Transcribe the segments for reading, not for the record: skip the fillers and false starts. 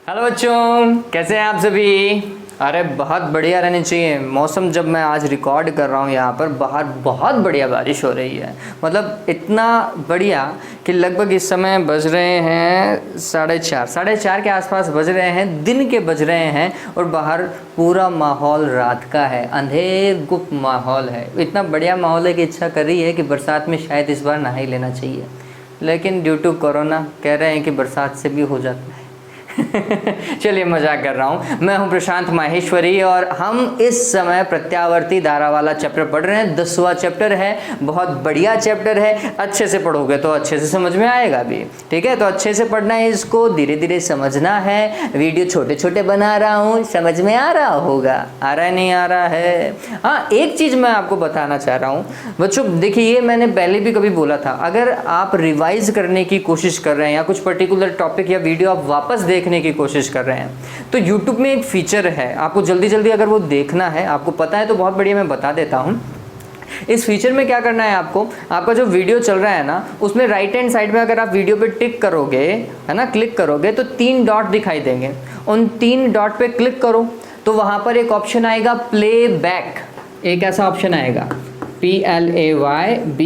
Hello बच्चों, कैसे हैं आप सभी। अरे बहुत बढ़िया रहने चाहिए। मौसम जब मैं आज रिकॉर्ड कर रहा हूँ यहाँ पर बाहर बहुत बढ़िया बारिश हो रही है। मतलब इतना बढ़िया कि लगभग इस समय बज रहे हैं 4:30 के आसपास बज रहे हैं, दिन के बज रहे हैं और बाहर पूरा माहौल रात का है, अंधेर गुप्त माहौल है। इतना बढ़िया माहौल है कि इच्छा कर रही है कि बरसात में शायद इस बार नहा ही लेना चाहिए, लेकिन ड्यू टू कोरोना कह रहे हैं कि बरसात से भी हो जाता है। चलिए मजाक कर रहा हूँ। मैं हूँ प्रशांत माहेश्वरी और हम इस समय प्रत्यावर्ती धारा वाला चैप्टर पढ़ रहे हैं। 10वां चैप्टर है, बहुत बढ़िया चैप्टर है। अच्छे से पढ़ोगे तो अच्छे से समझ में आएगा भी, ठीक है। तो अच्छे से पढ़ना है, इसको धीरे धीरे समझना है। वीडियो छोटे छोटे बना रहा हूँ, समझ में आ रहा होगा, आ रहा है नहीं आ रहा है। हाँ, एक चीज़ मैं आपको बताना चाह रहा हूँ बच्चों, देखिए ये मैंने पहले भी कभी बोला था, अगर आप रिवाइज करने की कोशिश कर रहे हैं या कुछ पर्टिकुलर टॉपिक या वीडियो आप वापस देखने की कोशिश कर रहे हैं तो YouTube में एक फीचर है, आपको जल्दी जल्दी अगर वो देखना है, आपको पता है तो बहुत बढ़िया, मैं बता देता हूँ। इस फीचर में क्या करना है आपको, आपका जो वीडियो चल रहा है ना, उसमें राइट हैंड साइड में अगर आप वीडियो पे टिक करोगे, है ना, क्लिक करोगे तो 3 डॉट दिखाई देंगे। उन 3 डॉट पे क्लिक करो तो वहाँ पर एक ऑप्शन आएगा प्ले बैक। एक ऐसा ऑप्शन आएगा PLAYBACK,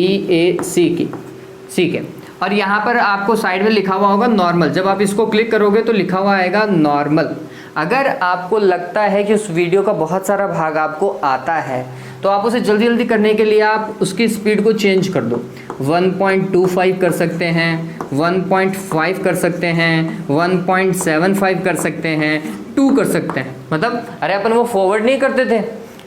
और यहाँ पर आपको साइड में लिखा हुआ होगा नॉर्मल। जब आप इसको क्लिक करोगे तो लिखा हुआ आएगा नॉर्मल। अगर आपको लगता है कि उस वीडियो का बहुत सारा भाग आपको आता है तो आप उसे जल्दी जल्दी करने के लिए आप उसकी स्पीड को चेंज कर दो। 1.25 कर सकते हैं, 1.5 कर सकते हैं, 1.75 कर सकते हैं, 2 कर सकते हैं। मतलब अरे अपन वो फॉरवर्ड नहीं करते थे,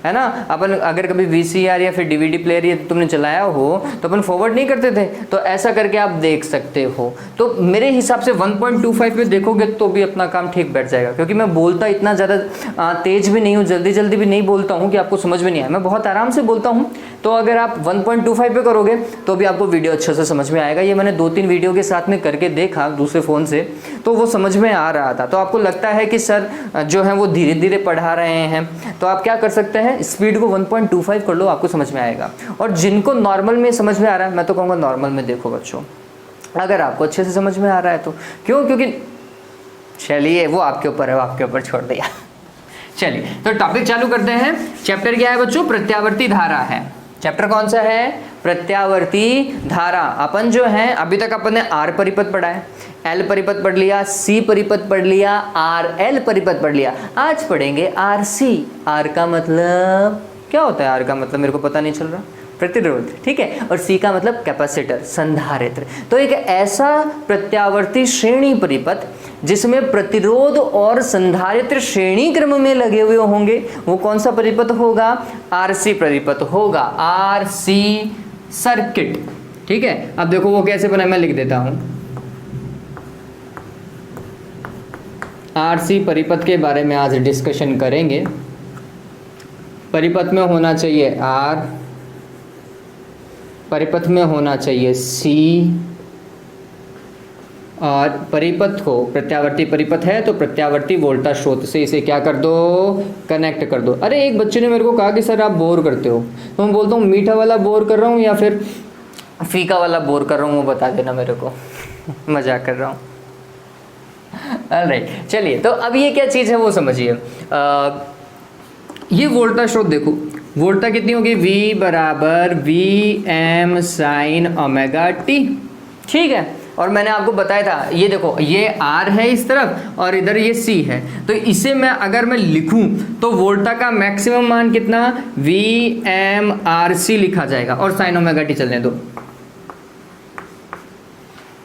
है ना, अपन अगर कभी VCR या फिर DVD प्लेयर ये तुमने चलाया हो तो अपन फॉरवर्ड नहीं करते थे, तो ऐसा करके आप देख सकते हो। तो मेरे हिसाब से 1.25 पे देखोगे तो भी अपना काम ठीक बैठ जाएगा, क्योंकि मैं बोलता इतना ज़्यादा तेज भी नहीं हूँ, जल्दी जल्दी भी नहीं बोलता हूँ कि आपको समझ में नहीं आए, मैं बहुत आराम से बोलता हूँ। तो अगर आप 1.25 पे करोगे तो भी आपको वीडियो अच्छे से समझ में आएगा। ये मैंने 2-3 वीडियो के साथ में करके देखा दूसरे फ़ोन से, तो वो समझ में आ रहा था। तो आपको लगता है कि सर जो है वो धीरे धीरे पढ़ा रहे हैं, तो आप क्या कर सकते हैं, स्पीड को 1.25 कर लो, आपको समझ में आएगा। और जिनको नॉर्मल में समझ में आ रहा है, मैं तो कहूँगा नॉर्मल में देखो बच्चों, अगर आपको अच्छे से समझ में आ रहा है तो। क्यों? क्योंकि चलिए वो आपके ऊपर है, वो आपके ऊपर छोड़ दिया। चलिए तो टॉपिक चालू करते हैं। चैप्टर क्या है बच्चों? प्रत्यावर्ती धारा है। चैप्टर कौन सा है? प्रत्यावर्ती धारा। अपन जो है अभी तक अपन ने R परिपथ पढ़ा है, L परिपथ पढ़ लिया, C परिपथ पढ़ लिया, RL परिपथ पढ़ लिया। आज पढ़ेंगे RC। R का मतलब क्या होता है? R का मतलब मेरे को पता नहीं चल रहा, प्रतिरोध, ठीक है। और C का मतलब कैपेसिटर, संधारित्र। तो एक ऐसा प्रत्यावर्ती श्रेणी परिपथ जिसमें प्रतिरोध और संधारित्र श्रेणी क्रम में लगे हुए होंगे, वो कौन सा परिपथ होगा? RC परिपथ होगा, RC सर्किट, ठीक है। अब देखो वो कैसे बना, मैं लिख देता हूं। RC परिपथ के बारे में आज डिस्कशन करेंगे। परिपथ में होना चाहिए R, परिपथ में होना चाहिए C, और परिपथ को, प्रत्यावर्ती परिपथ है तो प्रत्यावर्ती वोल्टा स्रोत से इसे क्या कर दो? कनेक्ट कर दो। अरे एक बच्चे ने मेरे को कहा कि सर आप बोर करते हो, तो मैं बोलता हूँ मीठा वाला बोर कर रहा हूँ या फिर फीका वाला बोर कर रहा हूँ, वो बता देना मेरे को। मजाक कर रहा हूँ। ऑलराइट, चलिए तो अब ये क्या चीज़ है वो समझिए। ये वोल्टा स्रोत देखो, वोल्टा कितनी होगी? V बराबर Vm sin ओमेगा t, ठीक है। और मैंने आपको बताया था, ये देखो ये R है इस तरफ और इधर ये C है, तो इसे मैं अगर मैं लिखूं तो वोल्टा का मैक्सिमम मान कितना? Vm RC लिखा जाएगा, और sin ओमेगा t चलने दो।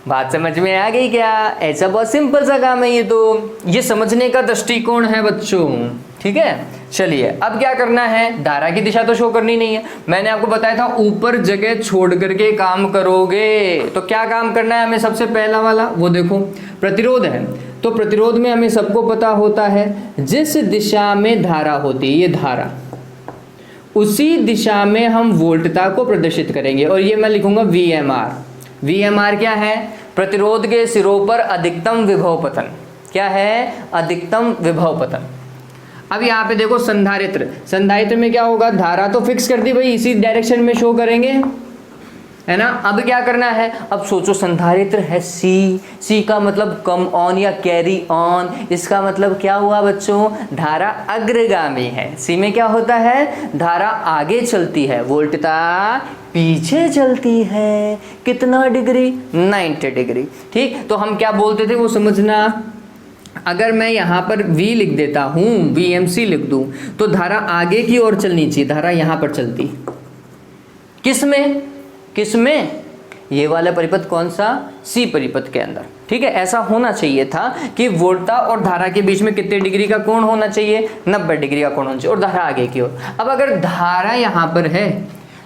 बात समझ में आ गई क्या? ऐसा बहुत सिंपल सा काम है ये, तो ये समझने का दृष्टिकोण है बच्चों, ठीक है। चलिए अब क्या करना है, धारा की दिशा तो शो करनी नहीं है, मैंने आपको बताया था ऊपर जगह छोड़ करके काम करोगे। तो क्या काम करना है हमें? सबसे पहला वाला वो देखो, प्रतिरोध है, तो प्रतिरोध में हमें सबको पता होता है जिस दिशा में धारा होती है, ये धारा, उसी दिशा में हम वोल्टता को प्रदर्शित करेंगे, और ये मैं लिखूंगा VMR। VMR क्या है? प्रतिरोध के सिरों पर अधिकतम विभव पतन। क्या है? अधिकतम विभव पतन। अब यहाँ पे देखो संधारित्र, संधारित्र में क्या होगा? धारा तो फिक्स कर दी भाई, इसी डायरेक्शन में शो करेंगे, है ना। अब क्या करना है, अब सोचो संधारित्र है सी का मतलब कम ऑन या कैरी ऑन, इसका मतलब क्या हुआ बच्चों, धारा अग्रगामी है। सी में क्या होता है, धारा आगे चलती है, वोल्टता पीछे चलती है। कितना डिग्री, 90 डिग्री। ठीक, तो हम क्या बोलते थे वो समझना। अगर मैं यहाँ पर V लिख देता हूँ, VMC लिख दूँ, तो धारा आगे की ओर चलनी चाहिए, धारा यहाँ पर चलती किसमें, ये वाला परिपथ कौन सा, C परिपथ के अंदर। ठीक है, ऐसा होना चाहिए था कि वोल्टता और धारा के बीच में कितने डिग्री का कोण होना चाहिए, 90 डिग्री का कोण होना चाहिए, और धारा आगे की ओर। अब अगर धारा यहाँ पर है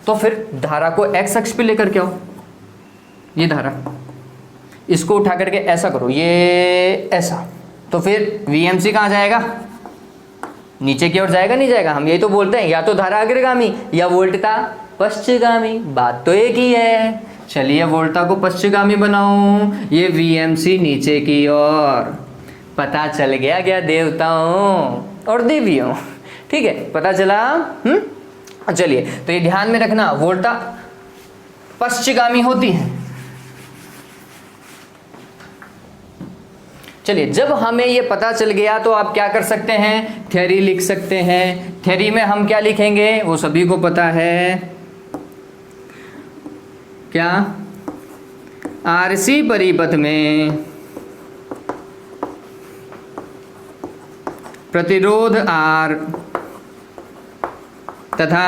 तो फिर धारा को x अक्ष पे लेकर के आओ, ये धारा, इसको उठा करके ऐसा करो, ये ऐसा, तो फिर VMC कहाँ जाएगा, नीचे की ओर जाएगा, नहीं जाएगा। हम यही तो बोलते हैं, या तो धारा अग्रगामी या वोल्टता पश्चगामी, बात तो एक ही है। चलिए वोल्टता को पश्चगामी बनाऊं, ये VMC नीचे की ओर। पता चल गया क्या देवताओं और देवियों, ठीक है, पता चला। चलिए तो ये ध्यान में रखना, वोल्टता पश्चगामी होती है। चलिए जब हमें ये पता चल गया तो आप क्या कर सकते हैं, थ्योरी लिख सकते हैं। थ्योरी में हम क्या लिखेंगे वो सभी को पता है, क्या, RC परिपथ में प्रतिरोध R तथा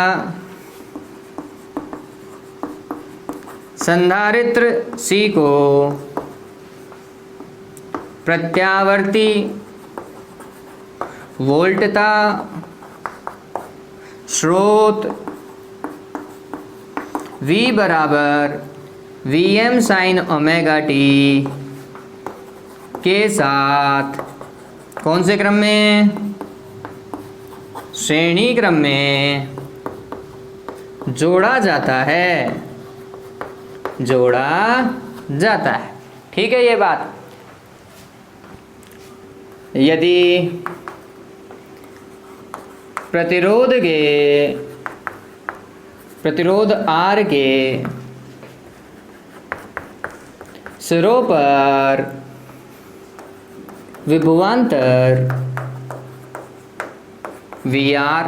संधारित्र C को प्रत्यावर्ती वोल्टता स्रोत V बराबर Vm साइन ओमेगा t के साथ कौन से क्रम में, श्रेणी क्रम में जोड़ा जाता है, ठीक है ये बात। यदि प्रतिरोध R के सिरों पर विभवांतर VR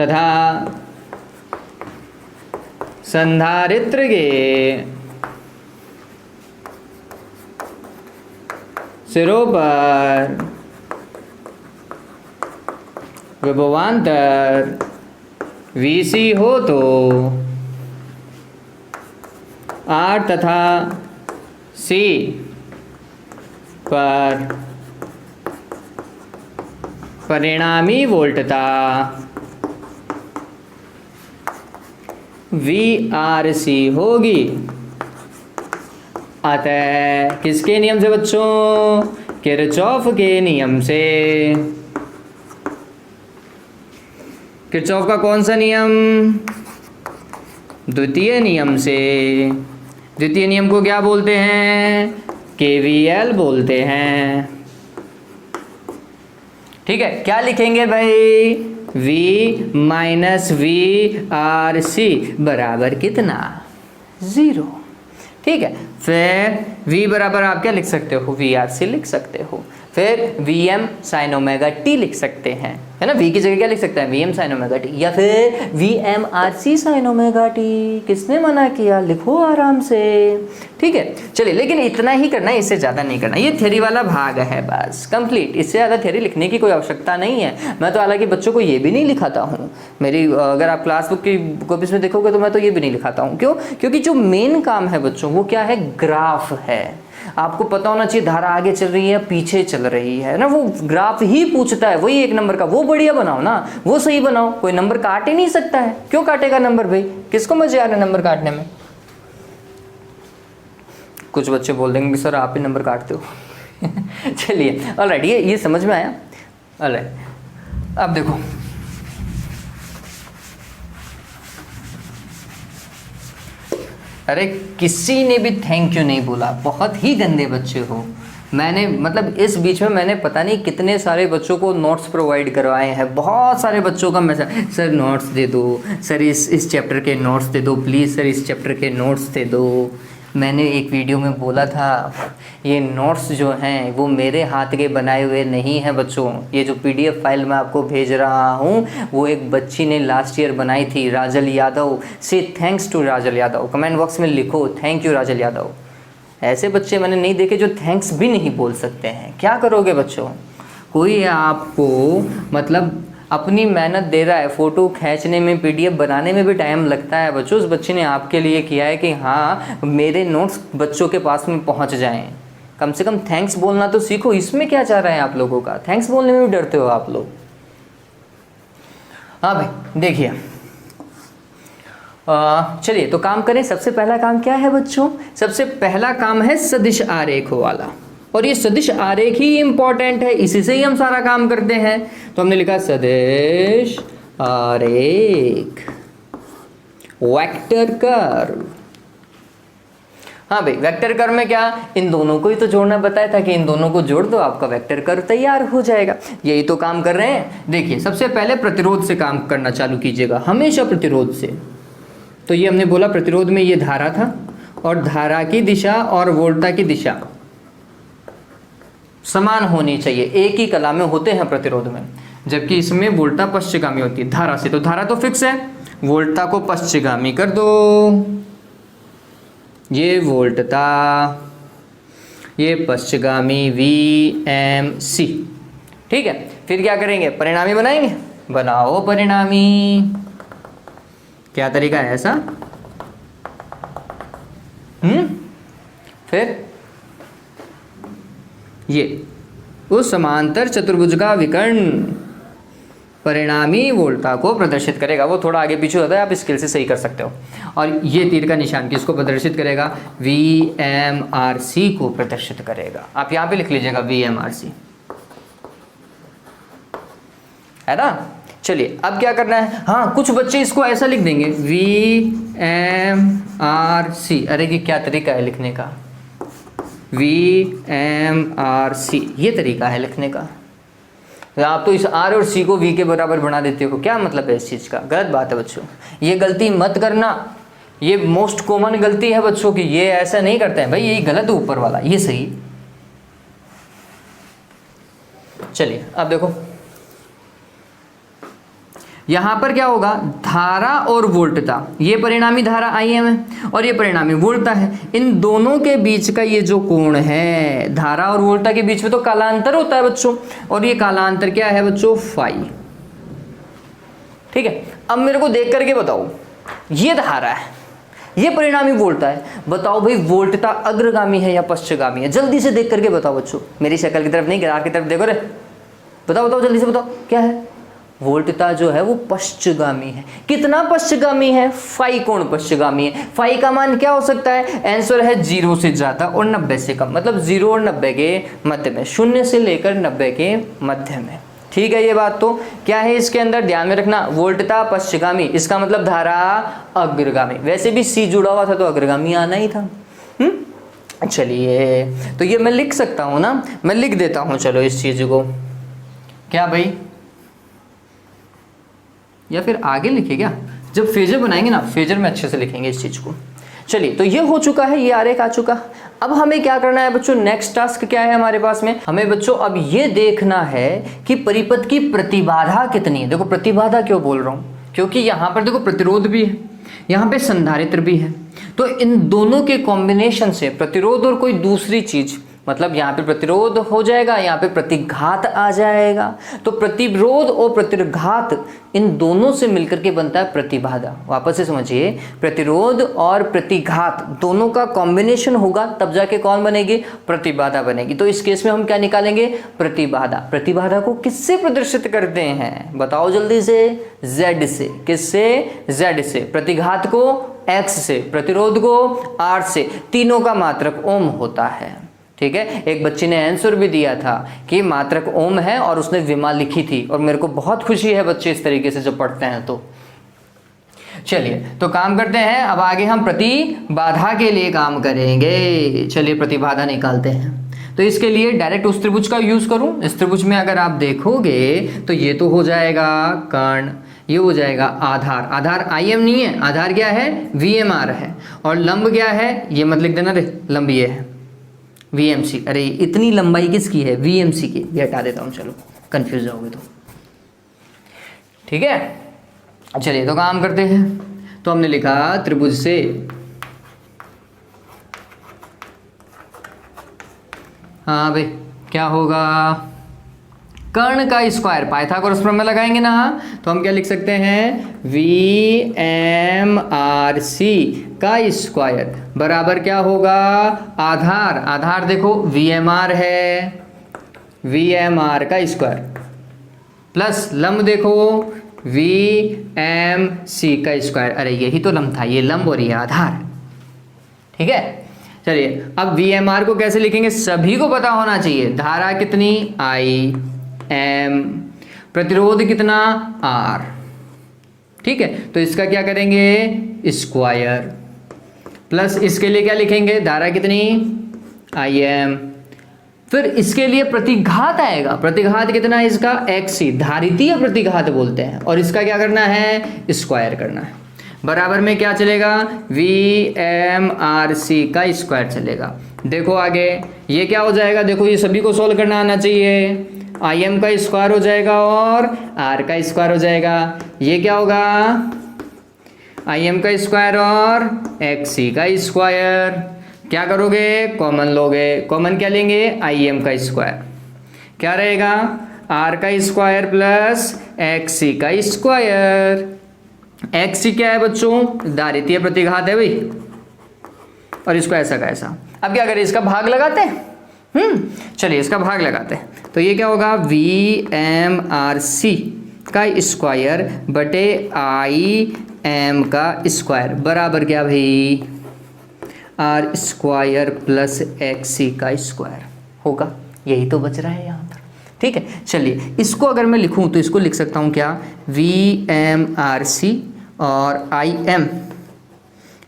तथा संधारित्र के सिरों पर विभवांतर VC हो तो R तथा C पर परिणामी वोल्टता VRC होगी। अतः किसके नियम से बच्चों, किरचॉफ के नियम से। किरचॉफ का कौन सा नियम, द्वितीय नियम से। द्वितीय नियम को क्या बोलते हैं, KVL बोलते हैं। ठीक है, क्या लिखेंगे भाई, V माइनस VRC बराबर कितना, 0। ठीक है, फिर V बराबर आप क्या लिख सकते हो, VRC लिख सकते हो। फिर Vm साइन ओमेगा t लिख सकते हैं, है ना। V की जगह क्या लिख सकते हैं, Vm साइन ओमेगा t, या फिर VMRC साइन ओमेगा t। किसने मना किया, लिखो आराम से। ठीक है, चलिए, लेकिन इतना ही करना है, इससे ज़्यादा नहीं करना। ये थ्योरी वाला भाग है बस कंप्लीट, इससे ज़्यादा थ्योरी लिखने की कोई आवश्यकता नहीं है। मैं तो हालांकि बच्चों को ये भी नहीं लिखाता हूँ, मेरी अगर आप क्लास बुक की कॉपीज में देखोगे तो मैं तो ये भी नहीं लिखाता हूँ। क्यों, क्योंकि जो मेन काम है बच्चों वो क्या है, ग्राफ है। आपको पता होना चाहिए धारा आगे चल रही है पीछे चल रही है ना, वो ग्राफ ही पूछता है, वही एक नंबर का, वो बढ़िया बनाओ ना, वो सही बनाओ। कोई नंबर काट ही नहीं सकता है, क्यों काटेगा नंबर भाई, किसको मजे आ रहे नंबर काटने में। कुछ बच्चे बोल देंगे कि सर आप ही नंबर काटते हो। चलिए ऑलराइट, ये समझ में आया। ऑलराइट, अब देखो अरे किसी ने भी थैंक यू नहीं बोला, बहुत ही गंदे बच्चे हो। मैंने मतलब इस बीच में मैंने पता नहीं कितने सारे बच्चों को नोट्स प्रोवाइड करवाए हैं। बहुत सारे बच्चों का मैसेज, सर नोट्स दे दो, सर इस चैप्टर के नोट्स दे दो प्लीज़, सर इस चैप्टर के नोट्स दे दो। मैंने एक वीडियो में बोला था ये नोट्स जो हैं वो मेरे हाथ के बनाए हुए नहीं हैं बच्चों। ये जो PDF फाइल मैं आपको भेज रहा हूँ वो एक बच्ची ने लास्ट ईयर बनाई थी, Rajal Yadav. Say thanks to Rajal Yadav, comment box में लिखो थैंक यू राजल यादव। ऐसे बच्चे मैंने नहीं देखे जो थैंक्स भी नहीं बोल सकते हैं। क्या करोगे बच्चों, कोई आपको मतलब अपनी मेहनत दे रहा है, फ़ोटो खींचने में PDF बनाने में भी टाइम लगता है बच्चों। उस बच्चे ने आपके लिए किया है कि हाँ मेरे नोट्स बच्चों के पास में पहुंच जाएं। कम से कम थैंक्स बोलना तो सीखो। इसमें क्या चाह रहे हैं आप लोगों का, थैंक्स बोलने में भी डरते हो आप लोग। हाँ भाई देखिए, चलिए तो काम करें। सबसे पहला काम क्या है बच्चों, सबसे पहला काम है सदिश आरेख वाला। और ये सदिश आरेख ही इंपॉर्टेंट है, इसी से ही हम सारा काम करते हैं। तो हमने लिखा सदिश आरेख, वेक्टर कर्व। हाँ भाई वेक्टर कर्व में क्या, इन दोनों को ही तो जोड़ना बताया था कि इन दोनों को जोड़ दो आपका वेक्टर कर्व तैयार हो जाएगा। यही तो काम कर रहे हैं। देखिए सबसे पहले प्रतिरोध से काम करना चालू कीजिएगा, हमेशा प्रतिरोध से। तो ये हमने बोला प्रतिरोध में ये धारा था और धारा की दिशा और वोल्टता की दिशा समान होनी चाहिए। एक ही कला में होते हैं प्रतिरोध में, जबकि इसमें वोल्टता पश्चिमगामी होती है धारा से। तो धारा तो फिक्स है, वोल्टता को पश्चिमगामी कर दो। ये वोल्टता, ये पश्चिमगामी VMC। ठीक है, फिर क्या करेंगे, परिणामी बनाएंगे। बनाओ परिणामी। क्या तरीका है ऐसा, फिर ये उस समांतर चतुर्भुज का विकर्ण परिणामी वोल्टता को प्रदर्शित करेगा। वो थोड़ा आगे पीछे होता है, आप स्केल से सही कर सकते हो। और ये तीर का निशान किसको प्रदर्शित करेगा, VMRC को प्रदर्शित करेगा। आप यहाँ पे लिख लीजिएगा VMRC, है ना। चलिए अब क्या करना है, हाँ कुछ बच्चे इसको ऐसा लिख देंगे VMRC। अरे ये क्या तरीका है लिखने का, VMRC ये तरीका है लिखने का। आप तो इस R और C को V के बराबर बना देते हो, क्या मतलब है इस चीज़ का, गलत बात है बच्चों। ये गलती मत करना, ये मोस्ट कॉमन गलती है बच्चों की। ये ऐसा नहीं करते हैं भाई, यही गलत है ऊपर वाला, ये सही। चलिए अब देखो यहाँ पर क्या होगा, धारा और वोल्टता, ये परिणामी धारा IM है और ये परिणामी वोल्टता है। इन दोनों के बीच का ये जो कोण है, धारा और वोल्टता के बीच में तो कालांतर होता है बच्चों, और ये कालांतर क्या है बच्चों, फाई। ठीक है, अब मेरे को देख करके बताओ, ये धारा है, ये परिणामी वोल्टता है, बताओ भाई वोल्टता अग्रगामी है या पश्चिमगामी है, जल्दी से देख करके बताओ बच्चों। मेरी शक्ल की तरफ नहीं, ग्राफ की तरफ देखो रे, बताओ बताओ जल्दी से बताओ क्या है। वोल्टता जो है वो पश्चिमगामी है। कितना पश्चिमगामी है, फाई कोण पश्चिमगामी है। फाई का मान क्या हो सकता है, आंसर है 0 से ज़्यादा और 90 से कम, मतलब 0 और 90 के मध्य में, 0 से लेकर 90 के मध्य में। ठीक है, ये बात तो क्या है इसके अंदर ध्यान में रखना, वोल्टता पश्चिमगामी, इसका मतलब धारा अग्रगामी। वैसे भी C जुड़ा हुआ था तो अग्रगामी आना ही था। चलिए तो ये मैं लिख सकता हूँ ना, मैं लिख देता हूँ चलो इस चीज़ को, क्या भाई, या फिर आगे लिखे क्या, जब फेजर बनाएंगे ना, फेजर में अच्छे से लिखेंगे इस चीज़ को। चलिए तो ये हो चुका है, ये आरेख आ चुका। अब हमें क्या करना है बच्चों, नेक्स्ट टास्क क्या है हमारे पास में, हमें बच्चों अब ये देखना है कि परिपथ की प्रतिबाधा कितनी है। देखो प्रतिबाधा क्यों बोल रहा हूँ, क्योंकि यहाँ पर देखो प्रतिरोध भी है, यहाँ पे संधारित्र भी है, तो इन दोनों के कॉम्बिनेशन से प्रतिरोध और कोई दूसरी चीज, मतलब यहाँ पे प्रतिरोध हो जाएगा, यहाँ पे प्रतिघात आ जाएगा, तो प्रतिरोध और प्रतिघात इन दोनों से मिलकर के बनता है प्रतिबाधा। वापस से समझिए, प्रतिरोध और प्रतिघात दोनों का कॉम्बिनेशन होगा तब जाके कौन बनेगी, प्रतिबाधा बनेगी। तो इस केस में हम क्या निकालेंगे, प्रतिबाधा। प्रतिबाधा को किससे प्रदर्शित करते हैं बताओ जल्दी से, Z से। किससे, Z से। प्रतिघात को X से, प्रतिरोध को R से। तीनों का मात्रक ओम होता है। ठीक है, एक बच्ची ने आंसर भी दिया था कि मात्रक ओम है और उसने विमा लिखी थी, और मेरे को बहुत खुशी है बच्चे इस तरीके से जब पढ़ते हैं तो। चलिए तो काम करते हैं, अब आगे हम प्रतिबाधा के लिए काम करेंगे। चलिए प्रतिबाधा निकालते हैं। तो इसके लिए डायरेक्ट उस त्रिभुज का यूज करूं। इस त्रिभुज में अगर आप देखोगे तो ये तो हो जाएगा कर्ण, ये हो जाएगा आधार। आधार IM नहीं है, आधार क्या है VMR है। और लंब क्या है, ये मत लिख देना रे, लंब ये है VMC। अरे इतनी लंबाई किसकी है, VMC की। ये हटा देता हूँ, चलो कंफ्यूज जाओगे तो। ठीक है, चलिए तो काम करते हैं। तो हमने लिखा त्रिभुज से हाँ भाई क्या होगा, कर्ण का स्क्वायर। पाइथागोरस प्रमेय में लगाएंगे ना, तो हम क्या लिख सकते हैं, VMRC का स्क्वायर बराबर क्या होगा, आधार। आधार देखो VMR है, VMR का स्क्वायर प्लस लंब देखो VMC का स्क्वायर। अरे यही तो लंब था, ये लंब और ये आधार। ठीक है, चलिए अब VMR को कैसे लिखेंगे, सभी को पता होना चाहिए। धारा कितनी IM, प्रतिरोध कितना R। ठीक है, तो इसका क्या करेंगे स्क्वायर प्लस इसके लिए क्या लिखेंगे, धारा कितनी IM, फिर इसके लिए प्रतिघात आएगा। प्रतिघात कितना है इसका XC, धारितीय प्रतिघात बोलते हैं। और इसका क्या करना है, स्क्वायर करना है। बराबर में क्या चलेगा, VMRC का स्क्वायर चलेगा। देखो आगे ये क्या हो जाएगा, देखो ये सभी को सोल्व करना आना चाहिए। IM का स्क्वायर हो जाएगा और R का स्क्वायर हो जाएगा। ये क्या होगा, IM का स्क्वायर और XC का स्क्वायर। क्या करोगे, कॉमन लोगे। कॉमन क्या लेंगे, IM का स्क्वायर। क्या रहेगा, R का स्क्वायर प्लस XC का स्क्वायर। XC क्या है बच्चों, दारितीय प्रतिघात है भाई, और इसको ऐसा का ऐसा। अब क्या करें, इसका भाग लगाते हैं। चलिए इसका भाग लगाते हैं। तो ये क्या होगा, VMRC का स्क्वायर बटे IM का स्क्वायर बराबर क्या भाई, R स्क्वायर प्लस XC का स्क्वायर होगा। यही तो बच रहा है यहाँ पर। ठीक है, चलिए इसको अगर मैं लिखूं तो इसको लिख सकता हूँ क्या, VMRC और IM,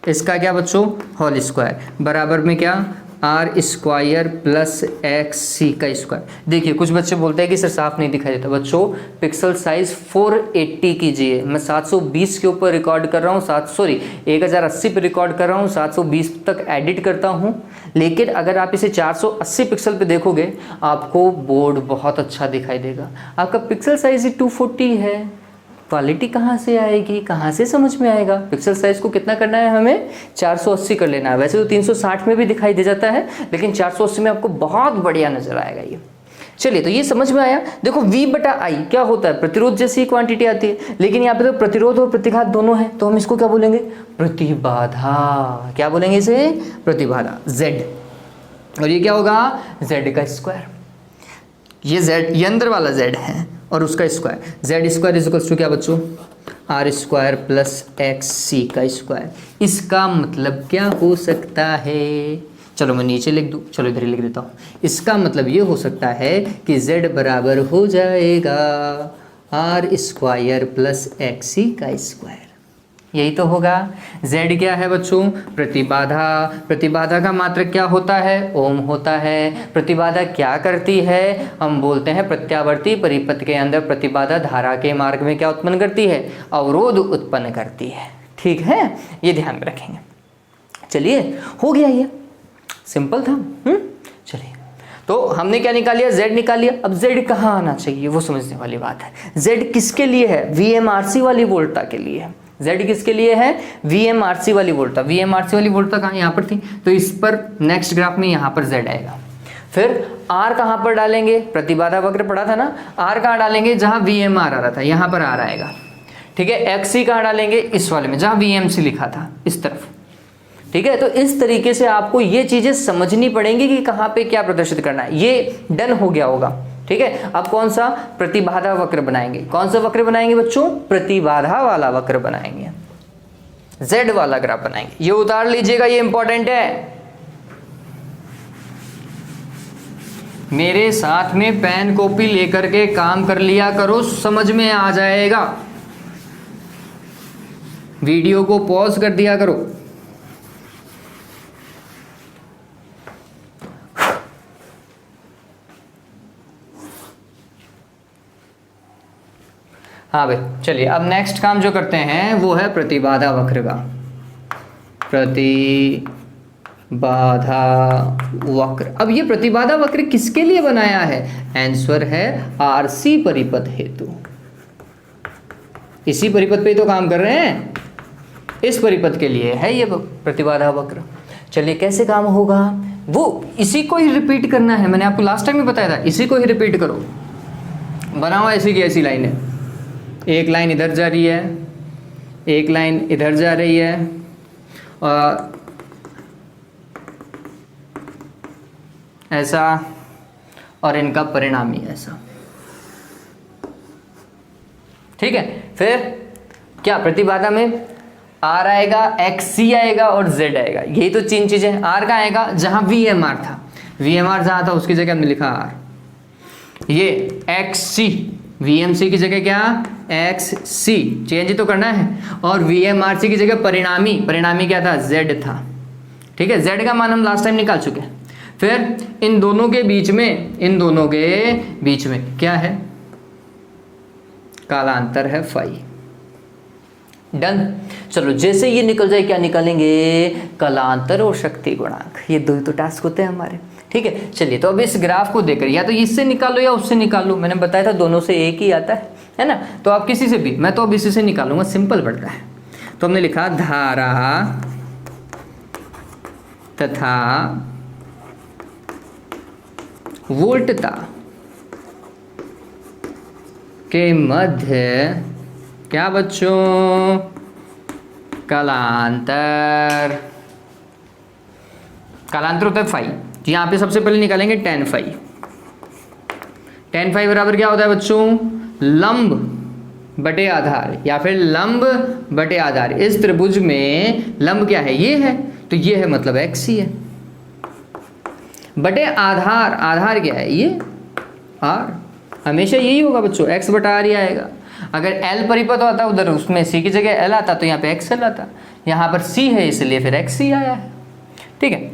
इसका क्या बच्चों होल स्क्वायर बराबर में क्या, R स्क्वायर प्लस XC का स्क्वायर। देखिए कुछ बच्चे बोलते हैं कि सर साफ नहीं दिखाई देता। बच्चों पिक्सल साइज 480 कीजिए। मैं 720 के ऊपर रिकॉर्ड कर रहा हूँ, 1080 पे रिकॉर्ड कर रहा हूँ, 720 तक एडिट करता हूँ। लेकिन अगर आप इसे 480 पिक्सल पे देखोगे आपको बोर्ड बहुत अच्छा दिखाई देगा। आपका पिक्सल साइज ही 240 है, क्वालिटी कहाँ से आएगी, कहाँ से समझ में आएगा। पिक्सल साइज को कितना करना है, हमें 480 कर लेना है। वैसे तो 360 में भी दिखाई दे जाता है, लेकिन 480 में आपको बहुत बढ़िया नजर आएगा ये। चलिए तो ये समझ में आया। देखो V बटा I क्या होता है, प्रतिरोध जैसी क्वांटिटी आती है, लेकिन यहाँ पे तो प्रतिरोध और प्रतिघात दोनों है, तो हम इसको क्या बोलेंगे, प्रतिबाधा। क्या बोलेंगे इसे, प्रतिबाधा Z। और ये क्या होगा, Z का स्क्वायर। ये Z, ये अंदर वाला Z है और उसका square. Z square is two क्या बच्चों, R स्क्वायर प्लस XC का स्क्वायर। इसका मतलब क्या हो सकता है, चलो मैं नीचे लिख दूँ, चलो इधर ही लिख देता हूँ। इसका मतलब ये हो सकता है कि Z बराबर हो जाएगा R स्क्वायर प्लस XC का स्क्वायर। यही तो होगा। Z क्या है बच्चों, प्रतिबाधा। प्रतिबाधा का मात्रक क्या होता है, ओम होता है। प्रतिबाधा क्या करती है, हम बोलते हैं प्रत्यावर्ती परिपथ के अंदर प्रतिबाधा धारा के मार्ग में क्या उत्पन्न करती है, अवरोध उत्पन्न करती है। ठीक है, ये ध्यान में रखेंगे। चलिए हो गया, ये सिंपल था। चलिए तो हमने क्या निकाल लिया, Z निकाल लिया। अब Z कहाँ आना चाहिए वो समझने वाली बात है। Z किसके लिए है, VMRC वाली वोल्टा के लिए है। Z किसके लिए है, VMRC वाली वोल्टा। VMRC वाली वोल्टा कहाँ, यहाँ पर थी, तो इस पर नेक्स्ट ग्राफ में यहाँ पर Z आएगा। फिर R कहाँ पर डालेंगे, प्रतिबाधा वक्र पढ़ा था ना, R कहाँ डालेंगे, जहाँ VMR आ रहा था यहाँ पर R आएगा। ठीक है, XC कहाँ डालेंगे, इस वाले में जहाँ VMC लिखा था, इस तरफ। ठीक है, तो इस तरीके से आपको ये चीजें समझनी पड़ेंगी कि कहाँ पे क्या प्रदर्शित करना है। ये डन हो गया होगा। ठीक है, अब कौन सा, प्रतिबाधा वक्र बनाएंगे। कौन सा वक्र बनाएंगे बच्चों, प्रतिबाधा वाला वक्र बनाएंगे, Z वाला ग्राफ बनाएंगे। ये उतार लीजिएगा, ये इंपॉर्टेंट है। मेरे साथ में पेन कॉपी लेकर के काम कर लिया करो, समझ में आ जाएगा। वीडियो को पॉज कर दिया करो। हाँ भाई चलिए, अब नेक्स्ट काम जो करते हैं वो है प्रतिबाधा वक्र का। प्रतिबाधा वक्र। अब ये प्रतिबाधा वक्र किसके लिए बनाया है? आंसर है आरसी परिपथ हेतु। इसी परिपथ पे तो काम कर रहे हैं, इस परिपथ के लिए है ये प्रतिबाधा वक्र। चलिए कैसे काम होगा, वो इसी को ही रिपीट करना है। मैंने आपको लास्ट टाइम भी बताया था, इसी को ही रिपीट करो। बना हुआ ऐसी की ऐसी लाइन है, एक लाइन इधर जा रही है, एक लाइन इधर जा रही है, और ऐसा, और इनका परिणामी ऐसा। ठीक है, फिर क्या प्रतिबाधा में आर आएगा, एक्स सी आएगा और जेड आएगा। यही तो तीन चीजें। आर का आएगा जहां वी एम आर था, वी एम आर जहां था उसकी जगह हमने लिखा आर। ये एक्स सी, वी एम सी की जगह क्या, एक्स सी, चेंज तो करना है। और वी एम आर सी की जगह परिणामी, परिणामी क्या था, जेड था। ठीक है, जेड का मान हम लास्ट टाइम निकाल चुके हैं। फिर इन दोनों के बीच में, इन दोनों के बीच में क्या है, कालांतर है फाई। डन। चलो जैसे ये निकल जाए क्या निकालेंगे, कालांतर और शक्ति गुणांक। ये दो तो टास्क होते हैं हमारे। ठीक है, चलिए तो अब इस ग्राफ को देखकर या तो इससे निकालो या उससे निकालो। मैंने बताया था दोनों से एक ही आता है ना। तो आप किसी से भी, मैं तो अब इसी से निकालूंगा, सिंपल पड़ता है। तो हमने लिखा धारा तथा वोल्टता के मध्य क्या बच्चों, कालांतर। कालांतर होता है फाई। यहाँ पे सबसे पहले निकालेंगे tan फाई। tan फाई बराबर क्या होता है बच्चों, लंब बटे आधार, या फिर लंब बटे आधार। इस त्रिभुज में लंब क्या है, ये है, तो ये है मतलब x ही है, बटे आधार, आधार क्या है, ये r। हमेशा यही होगा बच्चों, x बटा r ही आएगा। अगर L परिपथ होता उधर, उसमें C की जगह L आता, तो यहाँ पे XL आता। यहाँ पर C है इसलिए फिर XC आया है। ठीक है,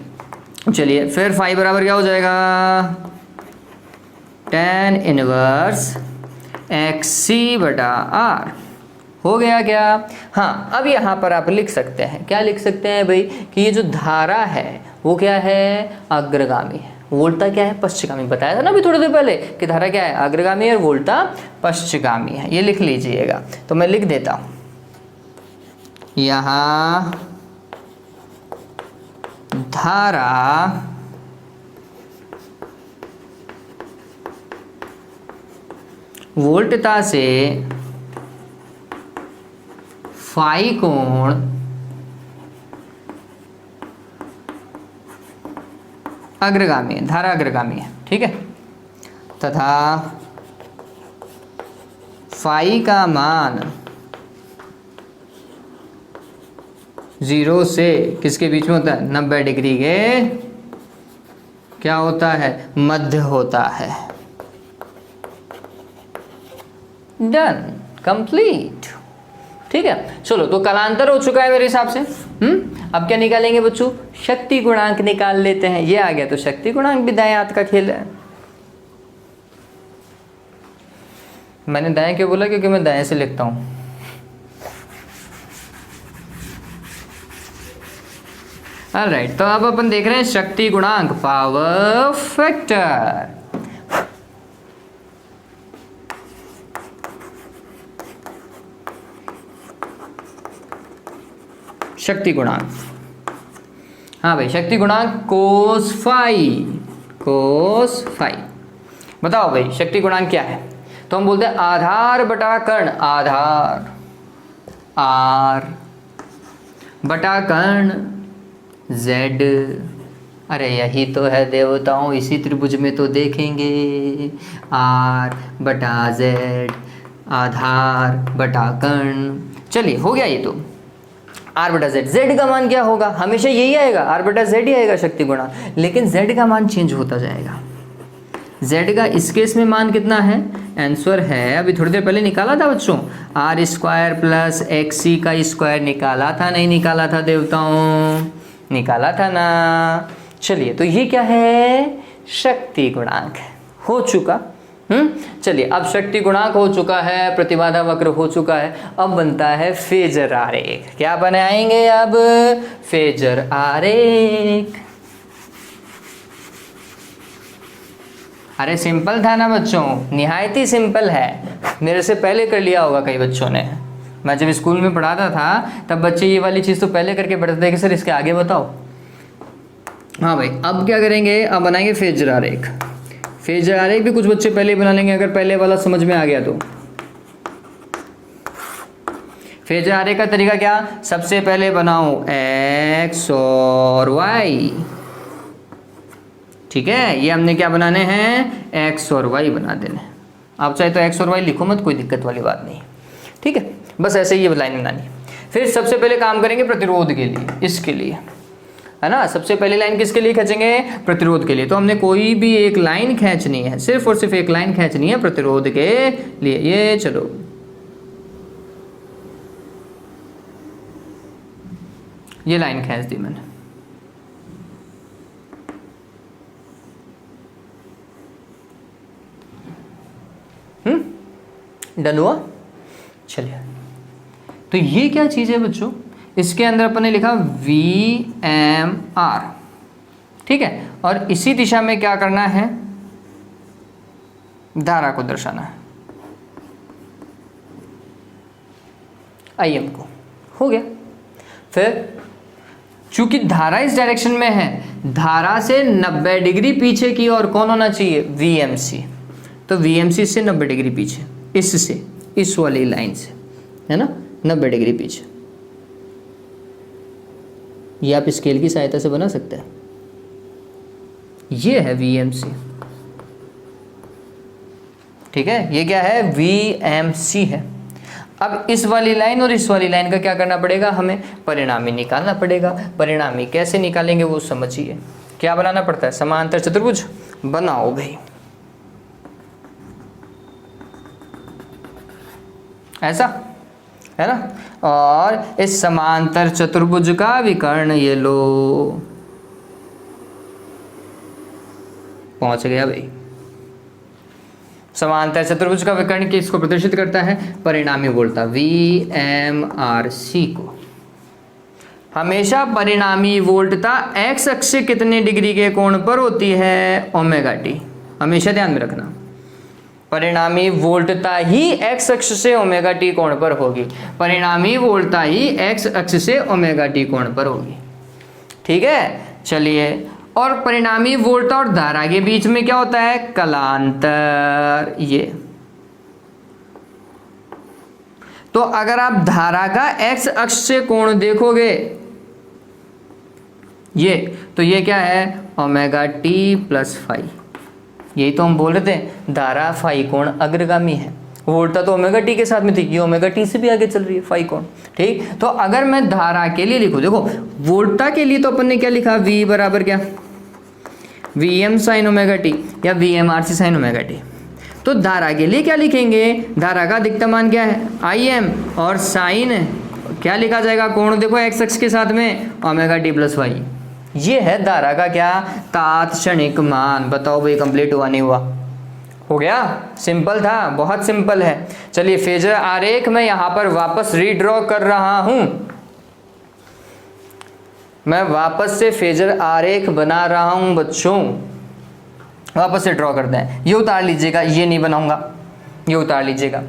चलिए फिर फाई बराबर क्या हो जाएगा, tan इनवर्स XC बटा R। हो गया क्या? हाँ, अब यहाँ पर आप लिख सकते हैं, क्या लिख सकते हैं भाई, कि ये जो धारा है वो क्या है, अग्रगामी है। वोल्टा क्या है, पश्चिमगामी। बताया था ना अभी थोड़ी देर पहले कि धारा क्या है, अग्रगामी और वोल्टा पश्चिमगामी है। ये लिख लीजिएगा। तो मैं लिख देता हूं, यहां धारा वोल्टता से फाई कोण अग्रगामी है, धारा अग्रगामी है। ठीक है, तथा फाई का मान 0 से किसके बीच में होता है, 90 डिग्री के क्या होता है, मध्य होता है। Done, complete. ठीक है, चलो तो कालांतर हो चुका है मेरे हिसाब से। अब क्या निकालेंगे बच्चों, शक्ति गुणांक निकाल लेते हैं। ये आ गया तो शक्ति गुणांक भी दाएं हाथ का खेल है। मैंने दाएं क्यों बोला, क्योंकि मैं दाएं से लिखता हूं। ऑलराइट, तो अब अपन देख रहे हैं शक्ति गुणांक, पावर फैक्टर। शक्ति गुणांक, हाँ भाई, शक्ति गुणांक कोस फाई, कोस फाई। बताओ भाई शक्ति गुणांक क्या है। तो हम बोलते हैं आधार बटा कर्ण, आधार आर बटा कर्ण जेड। अरे यही तो है देवताओं, इसी त्रिभुज में तो देखेंगे, आर बटा जेड, आधार बटा कर्ण। चलिए हो गया ये तो, आर बटा जेड। जेड का मान क्या होगा, हमेशा यही आएगा, आर बटा जेड ही आएगा शक्ति गुणांक। लेकिन जेड का मान चेंज होता जाएगा। जेड का इस केस में मान कितना है, आंसर है, अभी थोड़ी देर पहले निकाला था बच्चों, आर स्क्वायर प्लस एक्स सी का स्क्वायर निकाला था, नहीं निकाला था देवताओं, निकाला था ना। चलिए तो ये क्या है, शक्ति गुणांक हो चुका। चलिए, अब शक्ति गुणांक हो चुका है, प्रतिबाधा वक्र हो चुका है, अब बनता है फेजर आरेख। क्या बनाएंगे अब? फेजर आरेख। अरे सिंपल था ना बच्चों, निहायत ही सिंपल है। मेरे से पहले कर लिया होगा कई बच्चों ने। मैं जब स्कूल में पढ़ाता था तब बच्चे ये वाली चीज़ तो पहले करके पढ़ते थे कि सर इसके आगे बताओ। हाँ भाई, अब क्या करेंगे? अब बनाएंगे फेजर आरेख। फेजर आरेख भी कुछ बच्चे पहले बना लेंगे अगर पहले वाला समझ में आ गया तो। फेजर आरेख का तरीका क्या? सबसे पहले बनाओ x और y। ठीक है, ये हमने क्या बनाने हैं? x और y बना देने। आप चाहे तो x और y लिखो मत, कोई दिक्कत वाली बात नहीं। ठीक है, बस ऐसे ही ये लाइन बनानी। फिर सबसे पहले काम करेंगे प्रतिरोध के लिए, इसके लिए, है ना। सबसे पहली लाइन किसके लिए खींचेंगे? प्रतिरोध के लिए। तो हमने कोई भी एक लाइन खींचनी है, सिर्फ और सिर्फ एक लाइन खींचनी है प्रतिरोध के लिए। ये चलो, ये लाइन खींच दी मैंने। डन हुआ? चलिए, तो ये क्या चीज है बच्चों? इसके अंदर अपन ने लिखा VMR। ठीक है, और इसी दिशा में क्या करना है? धारा को दर्शाना है, IM को। हो गया। फिर चूंकि धारा इस डायरेक्शन में है, धारा से 90 डिग्री पीछे की ओर कौन होना चाहिए? VMC। तो VMC से 90 डिग्री पीछे, इससे, इस वाली लाइन से, है ना, 90 डिग्री पीछे। ये आप स्केल की सहायता से बना सकते हैं। ये है VMC। ठीक है, ये क्या है? VMC है। अब इस वाली लाइन और इस वाली लाइन का क्या करना पड़ेगा? हमें परिणामी निकालना पड़ेगा। परिणामी कैसे निकालेंगे वो समझिए। क्या बनाना पड़ता है? समांतर चतुर्भुज बनाओ भाई, ऐसा है ना। और इस समांतर चतुर्भुज का विकर्ण ये लो, पहुंच गया भाई। समांतर चतुर्भुज का विकर्ण किसको प्रदर्शित करता है? परिणामी वोल्टा VMRC को। हमेशा परिणामी वोल्टता x अक्ष से कितने डिग्री के कोण पर होती है? Omega T. हमेशा ध्यान में रखना, परिणामी वोल्टता ही x अक्ष से ओमेगा टी कोण पर होगी। परिणामी वोल्टता ही x अक्ष से ओमेगा टी कोण पर होगी। ठीक है, चलिए। और परिणामी वोल्टा और धारा के बीच में क्या होता है? कलांतर। ये तो अगर आप धारा का x अक्ष से कोण देखोगे, ये तो ये क्या है? Omega t plus phi. यही तो हम बोल रहे थे, धारा फाई कोण अग्रगामी है। वोल्टा तो ओमेगा टी के साथ में थी, ये ओमेगा टी से भी आगे चल रही है फाई कोण। ठीक, तो अगर मैं धारा के लिए लिखूं, देखो वोल्टा के लिए तो अपन ने क्या लिखा? V बराबर क्या? VM साइन ओमेगा टी या VMRC साइन ओमेगा टी। तो धारा के लिए क्या लिखेंगे? धारा का अधिकतम मान क्या है? IM। और साइन क्या लिखा जाएगा? कोण देखो x अक्ष के साथ में ओमेगा टी प्लस वाई। ये है धारा का क्या? तात्क्षणिक मान। बताओ भाई, कंप्लीट हुआ नहीं हुआ? हो गया। सिंपल था, बहुत सिंपल है। चलिए, फेजर आरेख मैं यहां पर वापस रीड्रॉ कर रहा हूं। मैं वापस से फेजर आरेख बना रहा हूं बच्चों। वापस से ड्रॉ करते हैं। ये उतार लीजिएगा, ये नहीं बनाऊंगा, ये उतार लीजिएगा।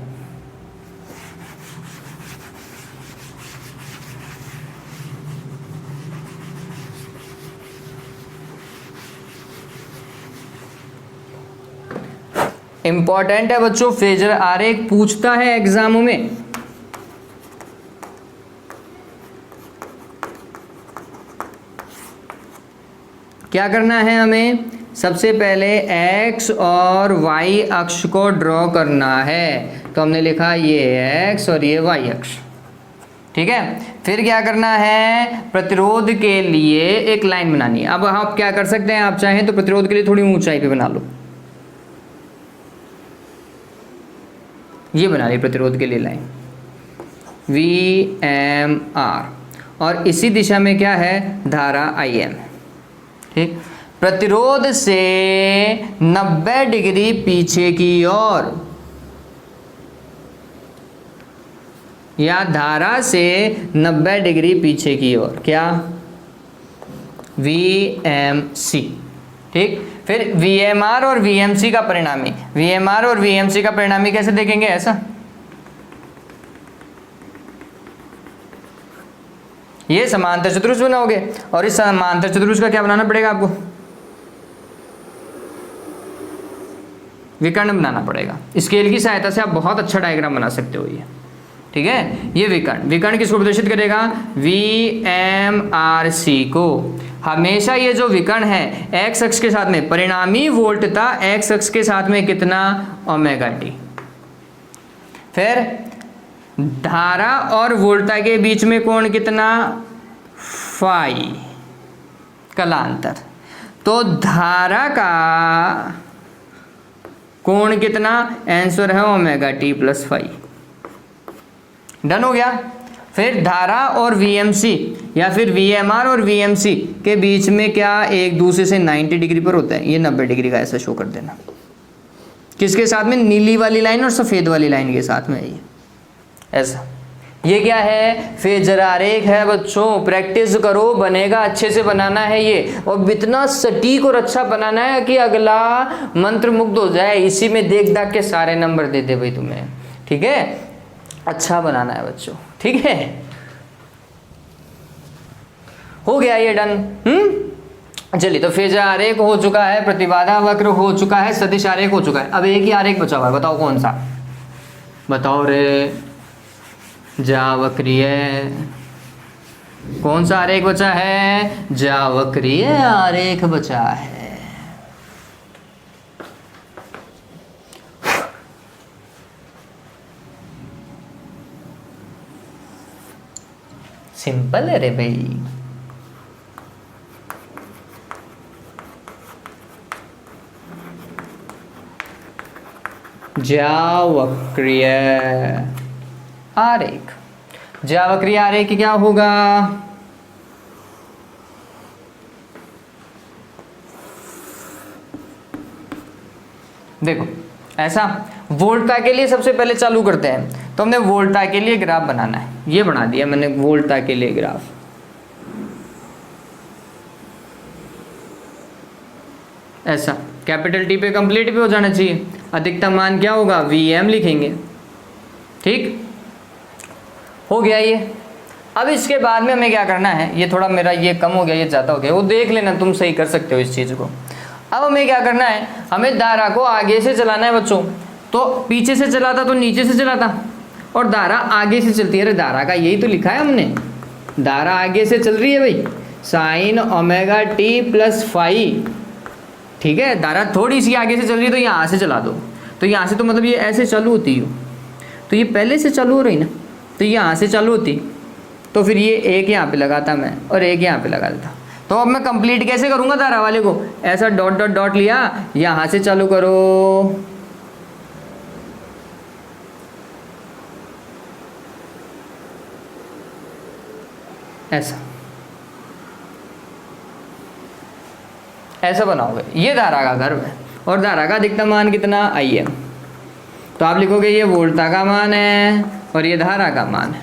इंपॉर्टेंट है बच्चों, फेजर आरेख पूछता है एग्जामों में। क्या करना है हमें? सबसे पहले x और y अक्ष को ड्रॉ करना है। तो हमने लिखा ये x और ये y अक्ष। ठीक है, फिर क्या करना है? प्रतिरोध के लिए एक लाइन बनानी है। अब आप क्या कर सकते हैं, आप चाहें तो प्रतिरोध के लिए थोड़ी ऊंचाई पे बना लो। ये बना ली प्रतिरोध के लिए लाइन VMR, और इसी दिशा में क्या है? धारा IM। ठीक, प्रतिरोध से 90 डिग्री पीछे की ओर या धारा से 90 डिग्री पीछे की ओर, क्या? VMC। ठीक, फिर VMR और VMC का परिणामी, VMR और VMC का परिणामी कैसे देखेंगे? ऐसा, ये समांतर चतुर्भुज बनाओगे और इस समांतर चतुर्भुज का क्या बनाना पड़ेगा आपको? विकर्ण बनाना पड़ेगा। स्केल की सहायता से आप बहुत अच्छा डायग्राम बना सकते हो ये, ठीक है। ये विकर्ण किसको प्रदर्शित करेगा? VMRC को। हमेशा ये जो विकर्ण है x अक्ष के साथ में, परिणामी वोल्टता x अक्ष के साथ में कितना? Omega t. फिर धारा और वोल्टता के बीच में कोण कितना? फाई, कलांतर। तो धारा का कोण कितना? आंसर है omega t plus phi. Done हो गया। फिर धारा और VMC या फिर VMR और VMC के बीच में क्या एक दूसरे से 90 डिग्री पर होता है? ये 90 डिग्री का ऐसा शो कर देना। किसके साथ में? नीली वाली लाइन और सफ़ेद वाली लाइन के साथ में, ये ऐसा। ये क्या है? फेजर आरेख है बच्चों, प्रैक्टिस करो, बनेगा, अच्छे से बनाना है ये, और इतना सटीक और अच्छा बनाना है कि अगला मंत्र मुग्ध हो जाए। इसी में देख दाख के सारे नंबर दे दे भाई तुम्हें, ठीक है। अच्छा बनाना है बच्चों, ठीक है। हो गया ये डन। चलिए, तो फेजर आरेख हो चुका है, प्रतिबाधा वक्र हो चुका है, सदिश आरेख हो चुका है। अब एक ही आरेख बचा हुआ है, बताओ कौन सा? बताओ रे, जावक्रीय। कौन सा आरेख बचा है? जावक्रीय आरेख बचा है। सिंपल है रे भाई। जावक्रीय आरेख। जावक्रीय आरेख क्या होगा? देखो ऐसा, वोल्टा के लिए सबसे पहले चालू करते हैं। तो हमने वोल्टा के लिए ग्राफ बनाना है, ये बना दिया मैंने वोल्टा के लिए ग्राफ। ऐसा कैपिटल टी पे कंप्लीट भी हो जाना चाहिए। अधिकतम मान क्या होगा? VM लिखेंगे, ठीक हो गया ये। अब इसके बाद में हमें क्या करना है? ये थोड़ा मेरा ये कम हो गया, ये ज़्यादा हो गया, वो देख लेना, तुम सही कर सकते हो इस चीज़ को। अब हमें क्या करना है? हमें धारा को आगे से चलाना है बच्चों। तो पीछे से चलाता तो नीचे से चलाता, और धारा आगे से चलती है। अरे धारा का यही तो लिखा है हमने, धारा आगे से चल रही है भाई, sine omega t plus phi, ठीक है। धारा थोड़ी सी आगे से चल रही है तो यहाँ से चला दो। तो यहाँ से तो मतलब ये ऐसे चालू होती हो, तो ये पहले से चालू हो रही ना, तो यहाँ से चालू होती, तो फिर ये एक यहाँ पे लगाता मैं और एक यहाँ पे लगा देता। तो अब मैं कंप्लीट कैसे करूँगा धारा वाले को? ऐसा डॉट डॉट डॉट लिया, यहाँ से चालू करो, ऐसा ऐसा बनाओगे। ये धारा का कर्व है, और धारा का अधिकतम मान कितना? IM। तो आप लिखोगे ये वोल्टा का मान है और ये धारा का मान है,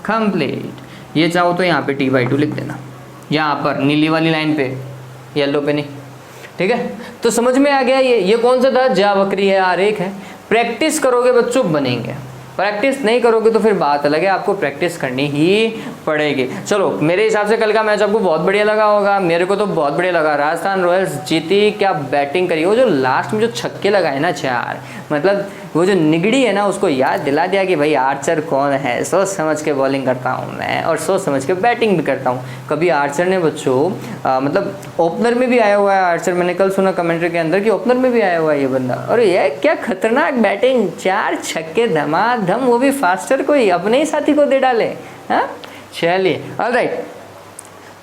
कंप्लीट। ये चाहो तो यहाँ पे T/2 लिख देना, यहाँ पर नीली वाली लाइन पे, येलो पे नहीं, ठीक है। तो समझ में आ गया ये कौन सा था? जावक्रीय आरेख है। प्रैक्टिस करोगे बच्चों बनेंगे, प्रैक्टिस नहीं करोगे तो फिर बात अलग है, आपको प्रैक्टिस करनी ही पड़ेगी। चलो, मेरे हिसाब से कल का मैच आपको बहुत बढ़िया लगा होगा, मेरे को तो बहुत बढ़िया लगा। राजस्थान रॉयल्स जीती, क्या बैटिंग करी, वो जो लास्ट में जो छक्के लगाए ना 4, मतलब वो जो निगड़ी है ना, उसको याद दिला दिया कि भाई आर्चर कौन है। सोच समझ के बॉलिंग करता हूँ मैं, और सोच समझ के बैटिंग भी करता हूँ। कभी आर्चर ने बच्चों मतलब ओपनर में भी आया हुआ है आर्चर, मैंने कल सुना कमेंट्री के अंदर कि ओपनर में भी आया हुआ है ये बंदा। और ये क्या खतरनाक बैटिंग, 4 छक्के धमाधम, वो भी फास्टर कोई अपने ही साथी को दे डाले। हाँ चलिए, ऑलराइट।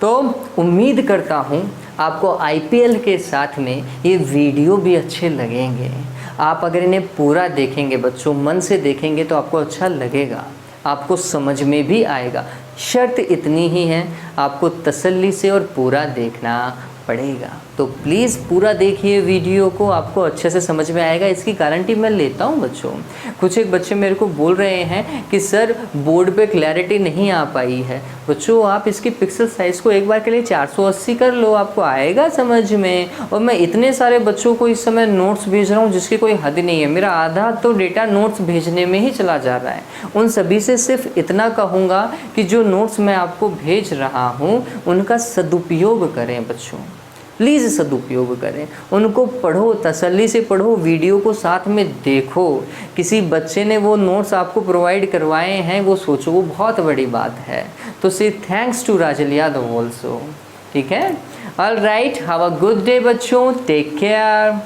तो उम्मीद करता हूँ आपको IPL के साथ में ये वीडियो भी अच्छे लगेंगे। आप अगर इन्हें पूरा देखेंगे बच्चों, मन से देखेंगे, तो आपको अच्छा लगेगा, आपको समझ में भी आएगा। शर्त इतनी ही है, आपको तसल्ली से और पूरा देखना पड़ेगा। तो प्लीज़ पूरा देखिए वीडियो को, आपको अच्छे से समझ में आएगा, इसकी गारंटी मैं लेता हूँ बच्चों। कुछ एक बच्चे मेरे को बोल रहे हैं कि सर बोर्ड पे क्लैरिटी नहीं आ पाई है। बच्चों आप इसकी पिक्सल साइज़ को एक बार के लिए 480 कर लो, आपको आएगा समझ में। और मैं इतने सारे बच्चों को इस समय नोट्स भेज रहा हूँ जिसकी कोई हद नहीं है, मेरा आधा तो डेटा नोट्स भेजने में ही चला जा रहा है। उन सभी से सिर्फ इतना कहूँगा कि जो नोट्स मैं आपको भेज रहा हूँ उनका सदुपयोग करें बच्चों, प्लीज़ सदुपयोग करें, उनको पढ़ो, तसल्ली से पढ़ो, वीडियो को साथ में देखो। किसी बच्चे ने वो नोट्स आपको प्रोवाइड करवाए हैं, वो सोचो, वो बहुत बड़ी बात है। तो से thanks to Rajal Yadav also, ठीक है। All right, have a good day बच्चों, टेक केयर।